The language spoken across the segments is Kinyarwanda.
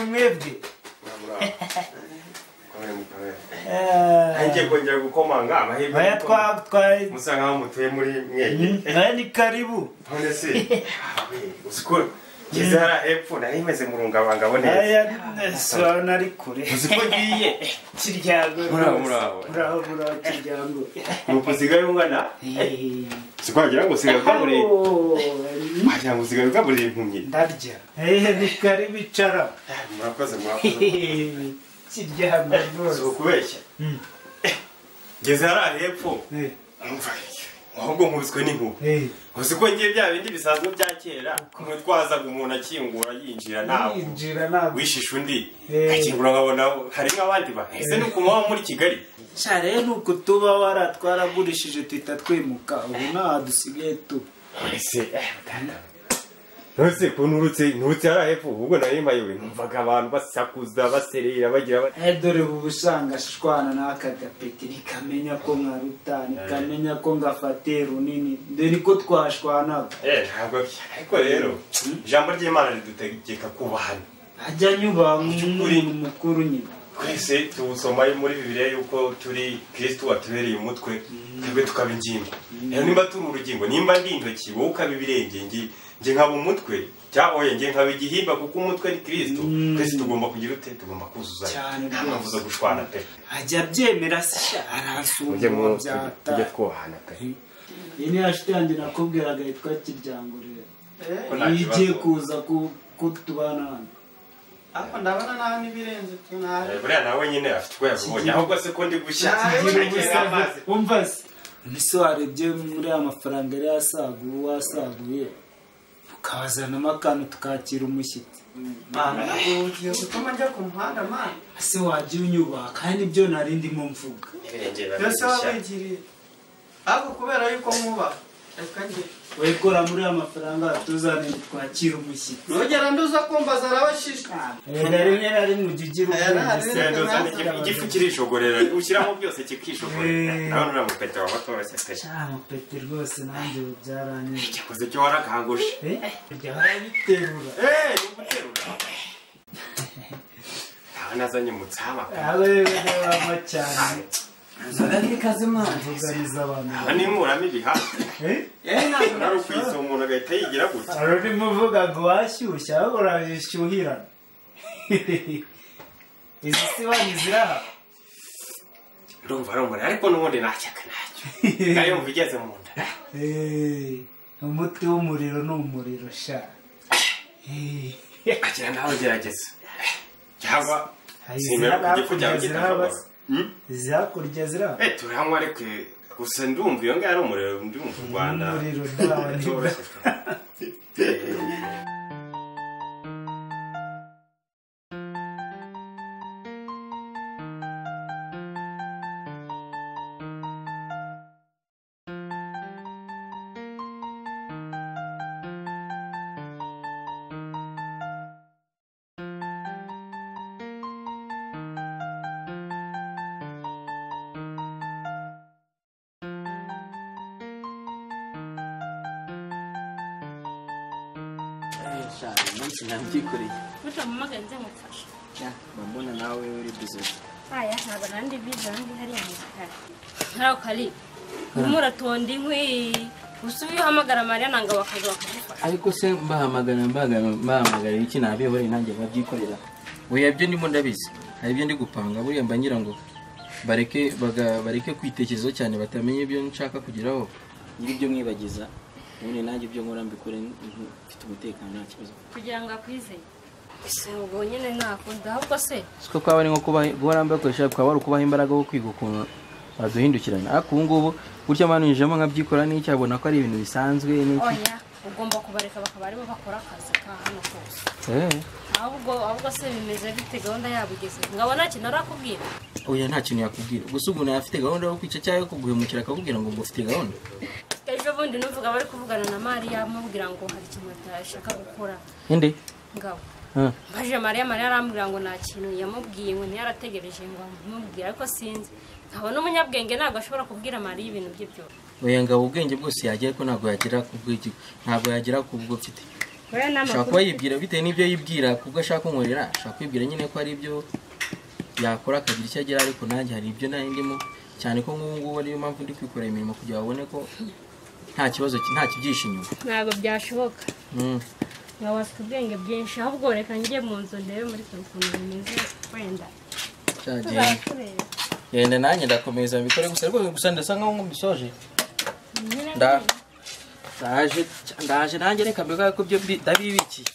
mwebwe Ange kongera gukomanga amahirwe baya twaye musanga aho mutuye muri mwenye ni karibu none se usiko kizara hepfo nari meze murungabanga boneza aya so nari kure usiko giye kiryago murabo kiryago nuko sigaye ungana siko agira ngo sigaye kaburi agira ngo sigaye kaburi impumyi ndarya ni karibu icara murakoze kiryago rwose ukubeshya gezara hepfo umva ahubwo nkubiswe n'inkuba usiko ngiye bya bindi bisanzwe bya kera kumwe twazaga umuntu akingura yinjira nawe wishisha undi akingura nkabona hari nk'abandi bahise nuko muba muri Kigali cyare nuko tuba waratwaragurishije twita twimuka ubu nta dusigaye tu ese nose kunurutse ara hepfo ubwo nari mayewe numvaga abantu basakuza baserera bagira dore ubusanga shwana n'aka gapeti nikamenya ko mwarutani kamenya ko ngafate runini ndeni ko twashwana ntabwo ariko rero ijambo ry'Imana ridutegeka kubahana ajya nyuba nk'umuntu mukuru nyine twese tubusoma muri Bibiliya yuko turi Kristo watubereye umutwe twebwe tukaba ingimba nimba turi urugingo nimba ndi intoki wowe ukaba ibirenge nge nkaba umutwe cyahoye nge nkaba igihimba kuko umutwe ni Kristo twese tugomba kugira ute tugomba kuzuzanya ntavuza gushwana pe ajya byemera se arasuzuma byata tujye twohana pe ini yashitanje nakubwiraga yitwa Kiryango rero yigiye kuza kutubana ako ndabona naho nibirenze tunari buriya nawe nyine afite uko yabonye ahubwo se ko ndi gushya umva se niso warebye muri amafaranga yari wasaguye ukabazanamo akantu tukakira umushyitsi ugiye gutuma njya ku muhanda mani ese wajya unyubaha kandi nibyo nari ndimo mvuga byose wabigiriye ariko kubera yuko mwubaha reka njye wekora muri amafaranga tuzane twakira umushyitsi nogera nduza kumbaza arabashisha rimwe na rimwe ugigira igifu kirishogorera ushyiramo byose kikishogorera nawe uramupete wabatoroshye pe amupete rwose nanjye byaranye cyakoze cyo warakangushe biterura guterura nazanye mutsama baba cyane Zagaki kazima vuganiza abantu. Ani murami biha. Naro kwiso umuntu agahita yigira gutya. Aroni muvuga ngo washyushya ahora yishyuhirana. Izi sibani ziraha. Rumva ariko nubundi nacyaka nacyo. Kayo mvigeze mu nda. Umuti w'umuriro n'umuriro sha. Akira nawe gerageza. Cyangwa simera kujya kujya zakurya zira turanywa ariko gusa ndumva iyo ngara umuriro ndumva u Rwanda umuriro ndawe Namtikoreye. Uta mumagaze mufasha. Mbona nawe uri busy. Aya ntabwo nandi busy ndi hari amukara. Naraho kali. Muratonda inkwi. Usubiye hamagara Maria nanga bakaza bakagufasha. Ariko se mbahamagara iki nabiye bari nanjye babyikorera. Oya byo ndimo ndabizi. Hari byo ndi gupanga buriya mbangira ngo bareke kwitekerezo cyane batamenye ibyo nshaka kugeraho. Nibyo mwibagiza. None nanjye byo nkora mbikore mfite umutekano nta kibazo kugira ngo akwizeye ese ubwo nyine nakunda ahubwo se siko kwaba ari nko guhora mbakoresha kwaba ari kubaha imbaraga wo kwiga ukuntu baduhindukirana ariko ubu ngubu gutya manujemo nkabyikora n'icyo abona ko ari ibintu bisanzwe n'iki oya ugomba kubareka bakaba aribo bakora akazi ka hano kose ahubwo se bimeze bite gahunda yabugeze ngabona kintu arakubwira oya nta kintu yakubwira gusa umuntu afite gahunda yo kwica cyangwa kuguhemukira akakubwira ngo ufite gahunda ejo bundi nuvuga bari kuvugana na Maria amubwira ngo hari ikintu atashaka gukora inde ngabo baje Maria arambwira ngo nta kintu yamubwiye ngo ntiyarategereje ngo amubwire ariko sinzi nkabona umunyabwenge ntabwo ashobora kubwira Maria ibintu bye byo oya ngabo ubwenge bwose yagiye ko ntabwo yagira kubw'iki ntabwo yagira kubwo mfite ashaka kuba yibwira bitewe n'ibyo yibwira kubwo ashaka kunkorera ashaka kwibwira nyine ko ari ibyo yakora akagira icyo agira ariko nanjye hari ibyo nari ndimo cyane ko nk'ubu ngubu ariyo mpamvu ndi kwikorera imirimo kugira babone ko nta kibazo nta kibyishe inyuma ntabwo byashoboka nga wasika ubwenge bwinshi ahubwo reka njye mu nzu ndebe muri ukuntu bimeze wenda yenda nanjye ndakomeza mbikore gusa ariko gusa ndasa nkaho ngubisoje ndaje nanjye reka mbega ko byo ndabibikiye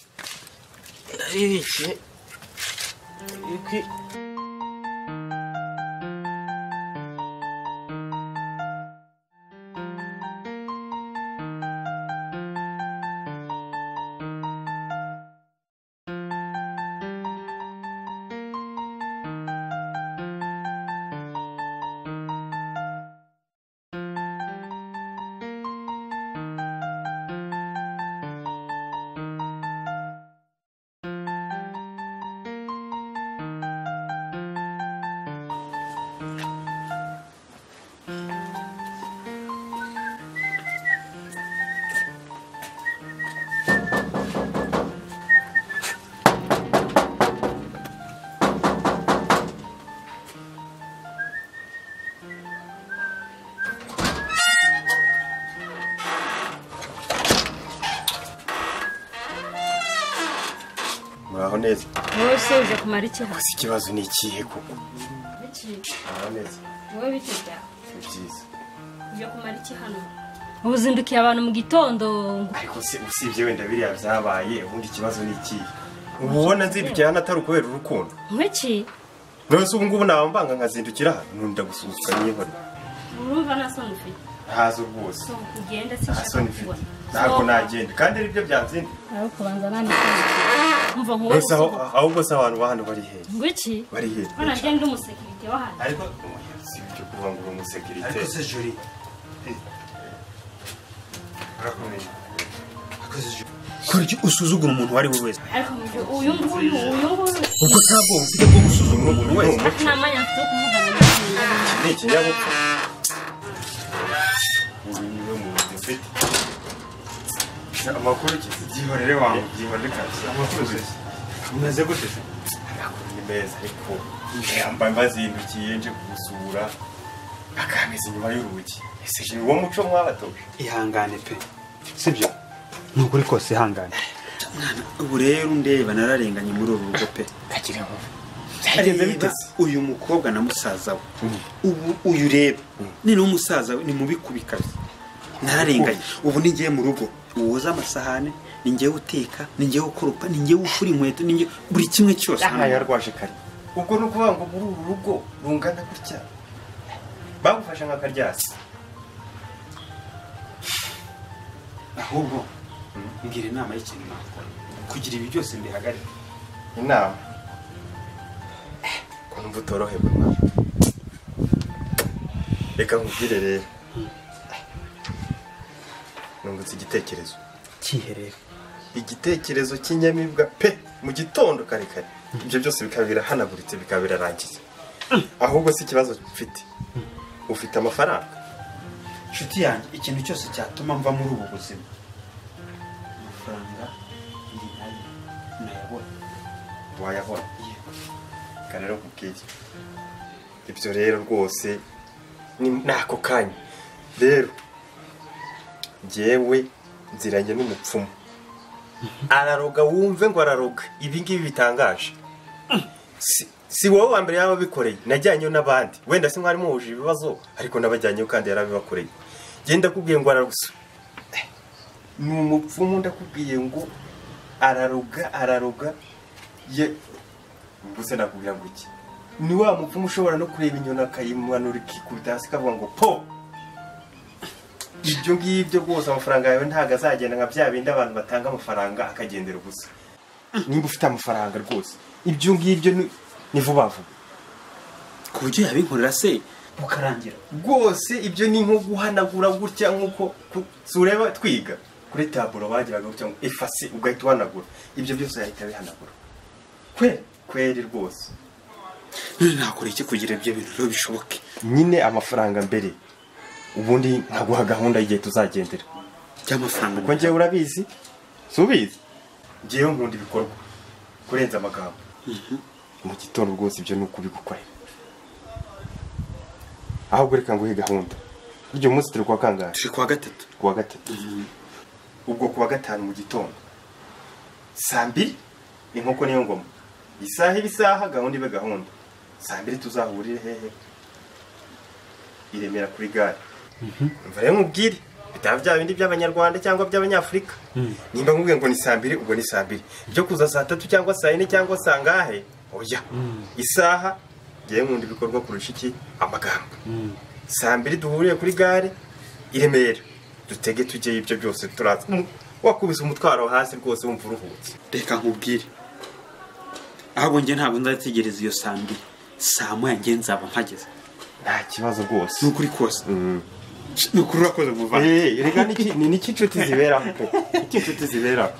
muraho neza wowe se uje kumara iki hano ikibazo ni ikihe koko muraho neza wowe bitega byiza uje kumara iki hano ubuzindukiye abantu mu gitondo ariko se usibye wenda biriya byabaye ubundi ikibazo ni ikihe ubona nzindukiye hano atari ukubera urukundo nk'iki none se ubu ngubu nabambanga nkazindukira hano nunda gusuhuka nyihore urumva nta soni ufite ntazo rwose ugenda nta soni mfite ntabwo nagenda kandi ari byo byanzindi ariko kubanza nandika umva nk'uwo gusa ahubwo se abantu ba hano bari he ngwiki bari he bana genda umusekirite wa hano ariko si byo kuvuga ngo uri umusekirite ariko se juri urakomeye kuriki usuzugura umuntu wari we wese ariko uyu nguyu ubwo ntabwo ufite bwo gusuzugura umuntu wese nta mwanya mfite wo kuvugana nawe ni ikinyabupfura niwe muntu ufite amakuru byihorere wangu byihorere kabisa amakuru se umeze gute se amakuru ni meza ariko yambaye mbazindukiye nje kugusura akameze inyuma y'urugi ese je uwo muco mwabatoje ihangane pe sibyo nukuri kose ihangane mwana ubu rero ndeba nararenganye muri uru rugo pe kagira ngo byagenze bitese uyu mukobwa na musaza we ubu uyu reba ni n'umusaza we ni mubi kubikaze nararenganye ubu nigiye mu rugo uwoza amasahane ningiye uteka ningiye ukoropa ningiye ufura inkweto ningiye buri kimwe cyose hano yarwaje kare ubwo no kuvuga ngo muri uru rugo rungana gutya bagufasha nka karyasi ahubwo ngira inama y'ikintu nakora kugira ibi byose mbihagarike inama ko numva utorohewe mwana reka nkubwire rero nungutse igitekerezo kiherere igitekerezo cy'inyamibwa pe mu gitondo kare kare ibyo byose bikaba birahanaguritse bikaba birarangiye ahubwo si ikibazo mfite ufite amafaranga nshuti yanjye ikintu cyose cyatuma mva muri ubu buzima amafaranga iyi nayo nayabona wayabona kandi rero nkubwiye ibyo rero rwose ni nako kanya rero njyewe nziranye n'umupfumu araroga wumve ngo araroga ibi ngibi bitangaje si wowe wa mbere yaba bikoreye najyanyeyo n'abandi wenda si mwari muhuje ibibazo ariko nabajyanyeyo kandi yarabibakoreye genda kubwiye ngo ararusa ni umupfumu ndakubwiye ngo araroga ye mbuse nakubwira ngo iki ni wa mupfumu ushobora no kureba inyoni akayimanura ikikubita hasi kavuga ngo po ibyo ngibyo rwose amafaranga yawe ntabwo azagenda nka bya bindi abantu batanga amafaranga akagendera gusa nimba ufite amafaranga rwose ibyo ngibyo ni vuba vuba ku buryo yabinkorera se bukarangira rwose ibyo ni nko guhanagura gutya nk'uko ureba twiga kuri taburo bagiraga gutya ngo efase ugahita uhanagura ibyo byose yahita bihanagura kweri rwose nakora iki kugira ibyo bintu rero bishoboke nyine amafaranga mbere ubundi nkaguha gahunda y'igihe tuzagendera cy'amafaranga uko njyewe urabizi si ubizi ngewe nkunda ibikorwa kurenza amagambo mu gitondo rwose ibyo ni ukubigukorera ahubwo reka nguhe gahunda buryo munsi turi kwa kangahe turi kwa gatatu ubwo kuwa gatanu mu gitondo saa 2 inkoko niyo ngoma isaha gahunda ibe gahunda saa 2 tuzahurire hehe iremera kuri gare mva rero mubwire bitaba bya bindi by'abanyarwanda cyangwa by'abanyafrika nimba nkubwiye ngo ni saa 2 ubwo ni saa 2 byo kuza saa 3 cyangwa saa 4 cyangwa saa ngahe oya isaha ngiye nkunda ibikorwa kurusha iki amagambo saa 2 duhuriye kuri gare iremera dutege tujye ibyo byose turaza wakubise umutwaro hasi rwose wumva uruhutse reka nkubwire ahubwo nge ntabwo nzategereza iyo saa 2 saa 1 nge nzaba mpageze nta kibazo rwose nukuri kose nukuri urakoze muvana reka ni inshuti ziberaho pe inshuti ziberaho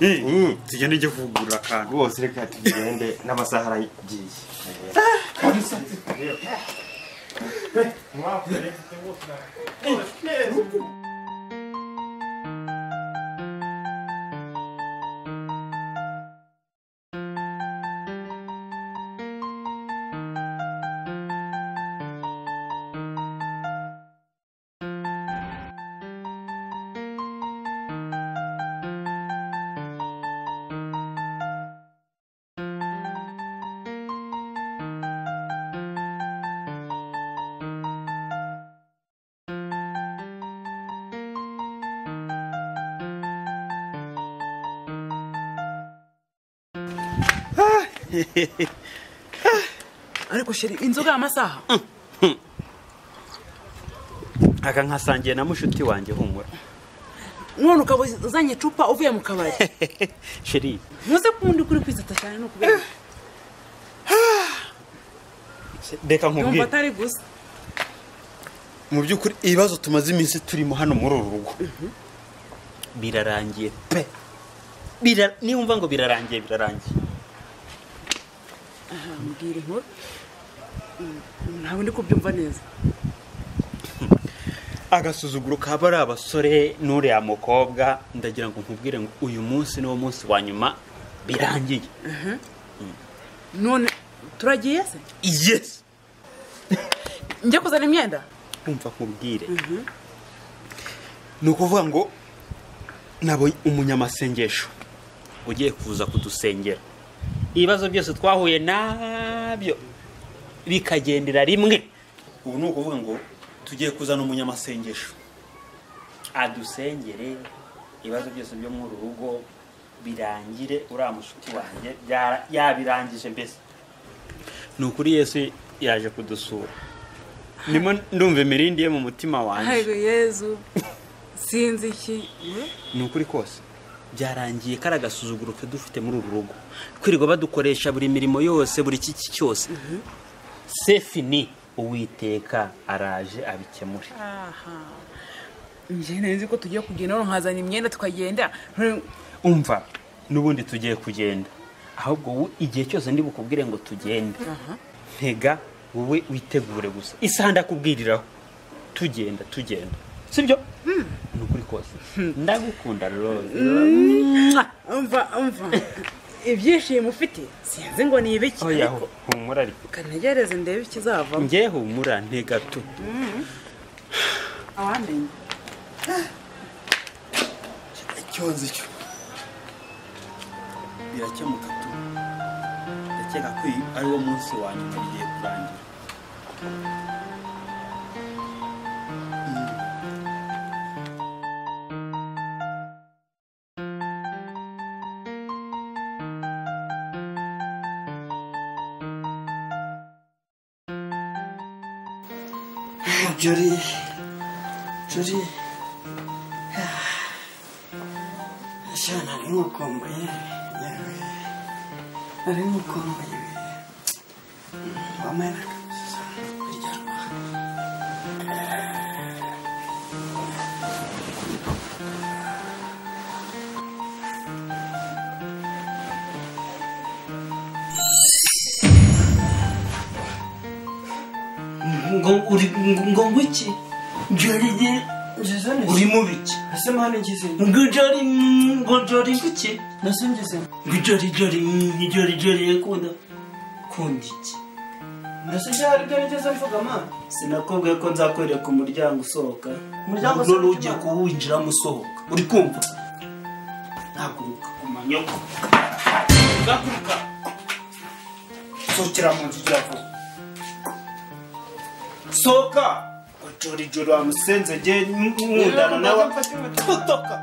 tugende njye kuvugurura akantu rwose reka tugende n'amasaha aragiye ariko sheri inzoga amasaha aka nkasangiye na mushuti wanjye humura none ukaba uzanye icupa uvuye mu kabari sheri muze kundi kuri kwizata cyane no kubera reka nkubwire yumva atari gusa mu by'ukuri ibibazo tumaze iminsi turimo hano muri uru rugo birarangiye pe niwumva ngo birarangiye mbwira inkuru ntabwo ndi kubyumva neza agasuzuguro kaba ari abasore n'uriya mukobwa ndagira ngo nkubwire ngo uyu munsi niwo munsi wa nyuma birangiye none turagiye se yes njye kuzana imyenda umva nkubwire ni ukuvuga ngo nabonye umunyamasengesho ugiye kuza kudusengera ibibazo byose twahuye nabyo bikagendera rimwe ubu ni ukuvuga ngo tugiye kuzana umunyamasengesho adusengere ibibazo byose byo muri rugo birangire uriya mushuti wanjye yabirangije mbese ni ukuri Yesu yaje kudusura ndimo ndumva imirindi ye mu mutima wanjye ahego Yezu sinzi iki ni ukuri kose byarangiye kari agasuzuguro ke dufite muri uru rugo kwirirwa badukoresha buri mirimo yose buri kiki cyose sefini uwiteka araje abikemure njye nzi ko tugiye kugenda nkazana imyenda tukagenda umva n'ubundi tugiye kugenda ahubwo igihe cyose ndi bukubwire ngo tugende ntega wowe witegure gusa isaha ndakubwiriraho tugenda sibyo ni ukuri kose ndagukunda rose umva ibyishimo ufite sinzi ngo ni ibiki ariko humura ariko kanegereze ndebe ikizavamo njye humura ntegato awamenye icyonzi cyo birakemuka tu ndakeka ko ari wo munsi wa nyuma ugiye kurangira Juri shana numukomboye ari mukomboye wamera ngo uri ngo ngwiki Juri uri mu biki ese mwana ngize ngujori buke nase ngize ngujori kunda iki nase cyari byo nigeze mvuga mana sinakubwiye ko nzakwereka umuryango usohoka Umuryango none usohoka ugiye kuwinjiramo usohoka uri kumva ntaguruka ku manyoko gakuruka sohokera mu nzu ujya sohoka joro wamusenze nge nkundana nawe tutoka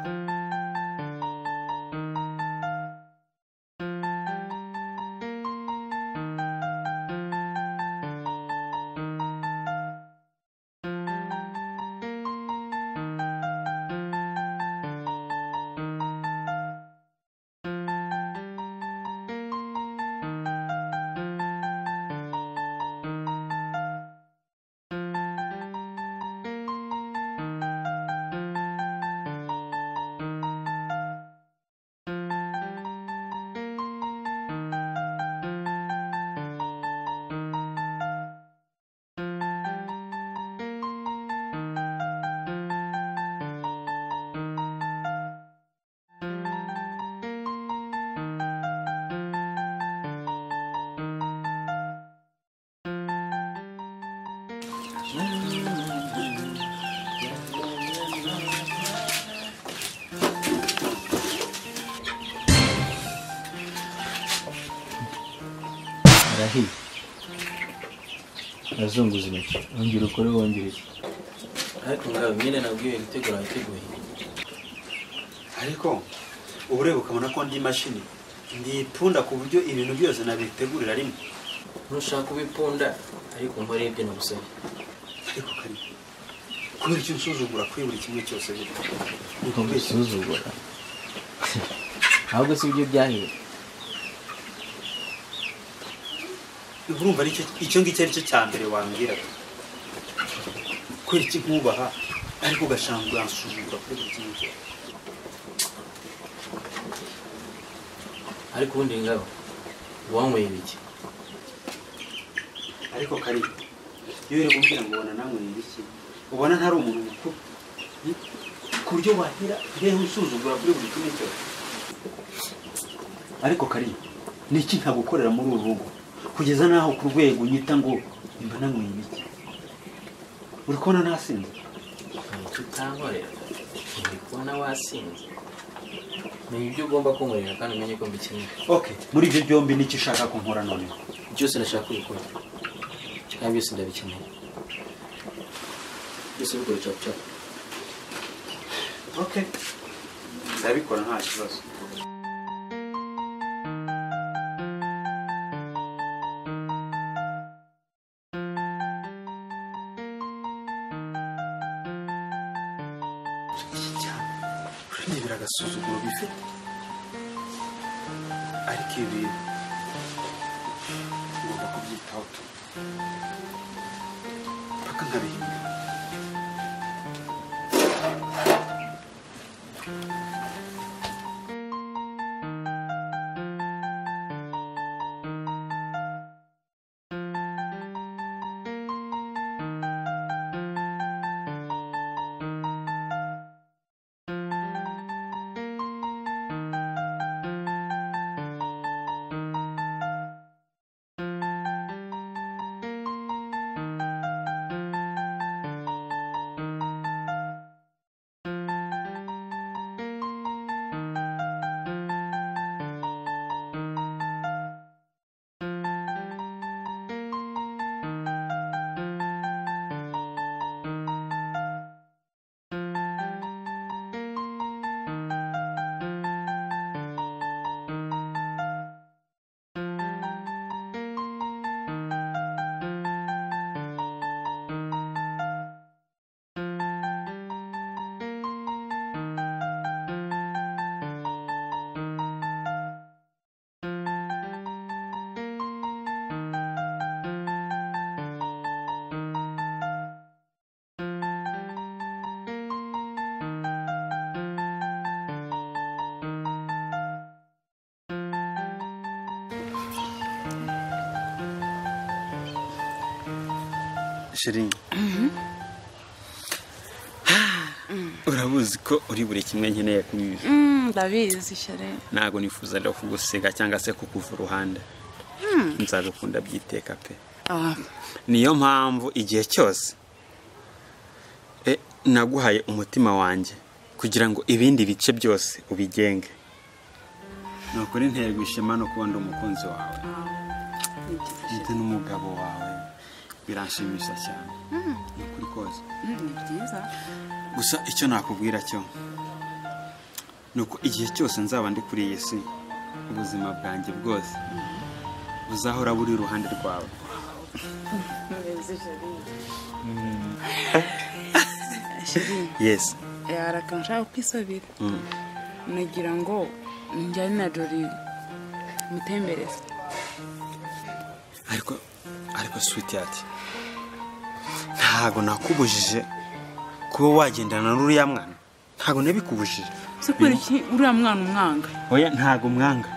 arahiye azunguza intoki wongera ukore wongere ariko ngaho nyine nabwiwe gutegura witeguye ariko uburebe ukabona ko ndi imashini ndipunda ku buryo ibintu byose nabitegurira rimwe ntushaka kubipunda ariko mbarebye nagusabye ariko kari kubera icyo nsuzugura kuri buri kimwe cyose ariko mbisuzugura ahubwo si ibyo byahiye urumva icyo ngicyo ari cyo cya mbere wambwira kubera iki nkubaha ariko ugashanga uransuzugura kuri buri kimwe cyose ariko ubundi ngabo wanyweye ibiki ariko kari iyo uri kumbwira ngo ubona namwe ibiki ubona ntari umuntu mukuru ku buryo wahera rero usuzugura kuri buri kimwe cyose ariko kari niki ntagukorera muri uru rugo kugeza naho ku rwego nyita ngo imba nanyweye ibiki uri kubona nasinze tutankorera uri kubona wasinze menya ibyo ugomba kunkorera kandi umenye ko mbikeneye okay muri ibyo byombi niki ushaka kunkora none byose nashaka kubikora kandi byose ndabikeneye byose bikora capu okay ndabikora nta kibazo agasuzuguro bifite ariko ibi ngomba kubyitaho tu paka nkabihindura Chérie. urabuzi ko uri buri kimwe nkeneye kuri ibi. Ndabizi shere. Ntago nifuza rero kugusega cyangwa se kukuva uruhande. Nzagukunda byiteka pe. Niyo mpamvu igihe cyose naguhaye umutima wanjye kugira ngo ibindi bice byose ubigenge. Nukuri nterwa ishema no kubona umukunzi wawe ndetse n'umugabo wawe biranshimisha cyane. Nukuri koze Ni byiza. gusa icyo nakubwira cyo nuko igihe cyose nzaba ndi kuri iyi si ubuzima bwanjye bwose buzahora buri iruhande rwawe. Yes. Arakansha kwisabira. Nagira ngo njyane na Jori mutembereze. Ariko sweetheart, ntago nakubujije kuba wagendana n'uriya mwana. Ntago nabikubujije. Sikuri iki uriya mwana umwanga. Oya ntago mwanga.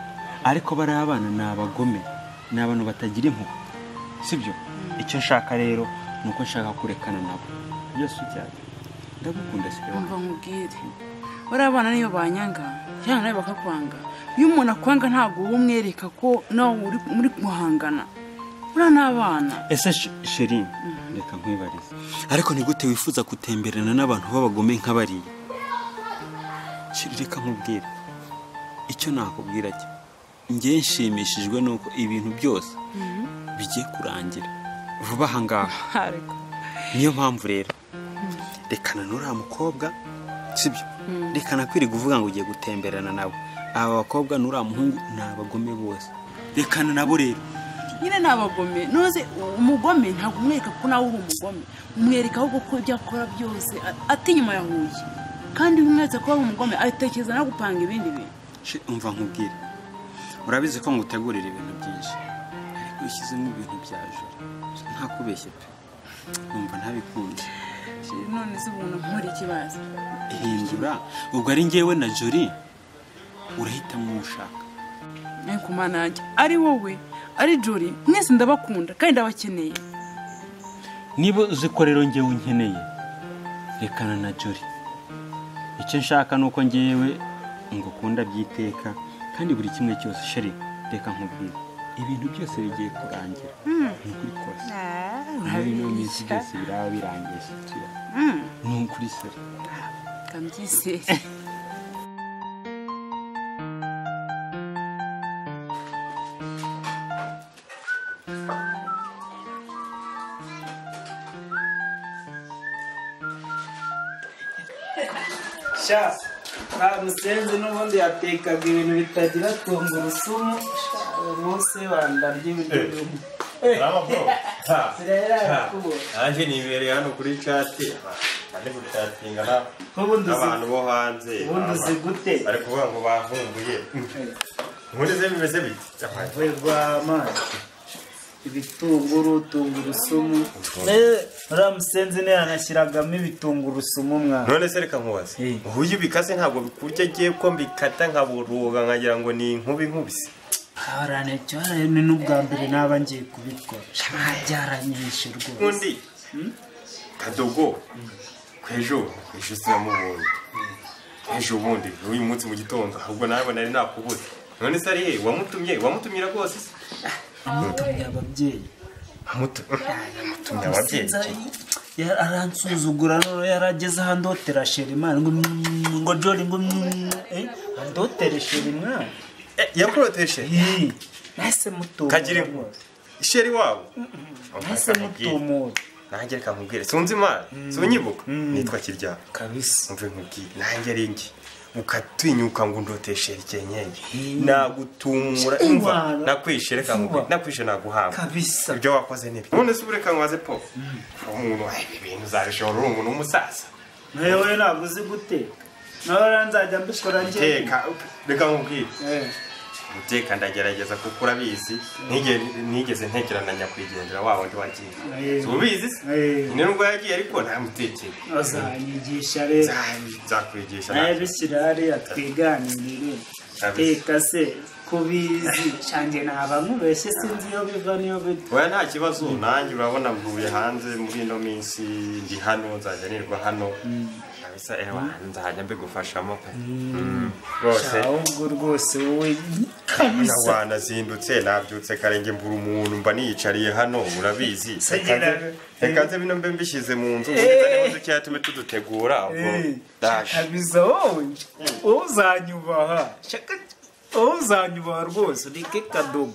Ariko bari abana n'abagome. N'abantu batagira impuhwe. Sibyo? Icyo nshaka rero nuko nshaka kurekana nabo. Yesu cyane. Ndagukunda cyane. Umva nkubwire. Bari abana niyo banyanga, cyangwa nawe bakakwanga. Iyo umuntu akwanga ntago umwereka ko nawe uri muri guhangana. Ura n'abana. Ese Sheri, reka nkwibarize. Ariko ni gute wifuza gutemberana n'abantu b'abagome nk'abariye? Sheri, reka nkubwire. Icyo nakubwira cyo. Ngiye nshimishijwe nuko ibintu byose bigiye kurangira vuba aha ngaha. Niyo mpamvu rero rekana n'uriya mukobwa, sibyo? Rekana kwiri kuvuga ngo ugiye gutemberana nabo. Aba bakobwa n'uriya muhungu ni abagome bose. Rekana nabo rero. Nyine nabagome noze umugome ntago umwereka ko nawe uri umugome. Umwereka ahubwo ko ibyo akora byose ati nyuma yahuye. Kandi umwetse ko ari umugome atekereza no gupanga ibindi bintu. Umva nkubwire. Urabizi ko ngutegurira ibintu byinshi. Ariko ushyizemo ibintu bya Jori. Nta kubeshya pe. Umva ntabikunze. None se ubuntu nkora ikibazo. Hindura ubwo ari ngewe na Jori urahita mushaka. Ariko manajye ari wowe ari Jori mwese ndabakunda kandi ndabakeneye. Niba uzi ko rero ngewe unkeneye rekana na Jori. Icyo nshaka nuko ngewe ngukunda byiteka kandi buri kimwe cyose Sheri reka nkubwire ibintu byose bigiye kurangira. Nukuri kose. Hari no minsi byose biraba birangiye sitira. Nukuri Sheri. Kambyise. Sha musenzi n'ubundi yatekaga ibintu bitagira tungurusumu. Umunsi wandarya ibintu. Anje nibereye hano kuri chat. Ande gutatinga n'abantu bo hanze. Ubundi uzi gute? Ari kuvuga ngo bahumbuye. Muri ze bimeze biti. Rwa amazi. Ibitunguru, tungurusumu. Ramusenzi ne anashyiragamo ibitunguru-sumu mwana. None se reka nkubaze. Uhuye bikaze ntabwo bikurya giye ko mbikata nkaburuga nkagira ngo ni inkubi nkubise. Harane cyane ni n'ubwa mbere naba ngiye kubikora. Byaranyishe rwose. Undi kadogo kwejo sinamubonye. Ejo bundi uyu munsi mu gitondo ahubwo nawe nari nakubuze. None se ari he wamutumira rwose? Amutumye ababyeyi. Amutumye ababyeyi. Aransuzugura none yarageze handotera Sheri man ngo Jori ngo andotere Sheri mwana. Yakuroteshe? Nase muto. Kagire Sheri wabo. Nase muto. Nanjye reka nkubwire. Sunzi mara. Sunyibuka. Nitwa Kirya. Kabisa. Umve nkubwire. Nanjye ari ngi. Ukatinyuka ngo ndoteshe rikenyenge. Nagutumura imva. Nakwishe reka nkubwire. Nakwishe naguhamba. Kabisa. Ibyo wakoze nibi. None se ureka nkwaze po. Umuntu ibintu zabishora umuntu w'umusaza. Nawe naguze gute? Nawe nzajya mbikora nje. Teka reka nkubwire. Uteka ndagerageza kuko urabizi nigeze ntekerana nyakwigendera wabo ndi wagiye. Ubizi se? Ni nubwo yagiye ariko ntamutekeye. Azanyigisha rero. Zakwigisha. Naye bishyirari atwiganirire. Teka se kubizi cyane naba nkubeshye sinzi yo biva niyo bita. Oya nta kibazo nanjye urabona mvuye hanze muri ino minsi ndi hano nzajya nirwa hano. kabisa nzajya mbigufashamo pe rwose ahubwo rwose wowe kabisa wanazindutse nabyutse karenge mbura umuntu mba niyicariye hano urabizi reka nze bino mbe mbishyize mu nzu ubwo dukeya tume tudutegura ubwo kabisa wowe uzanyubaha rwose ureke kadogo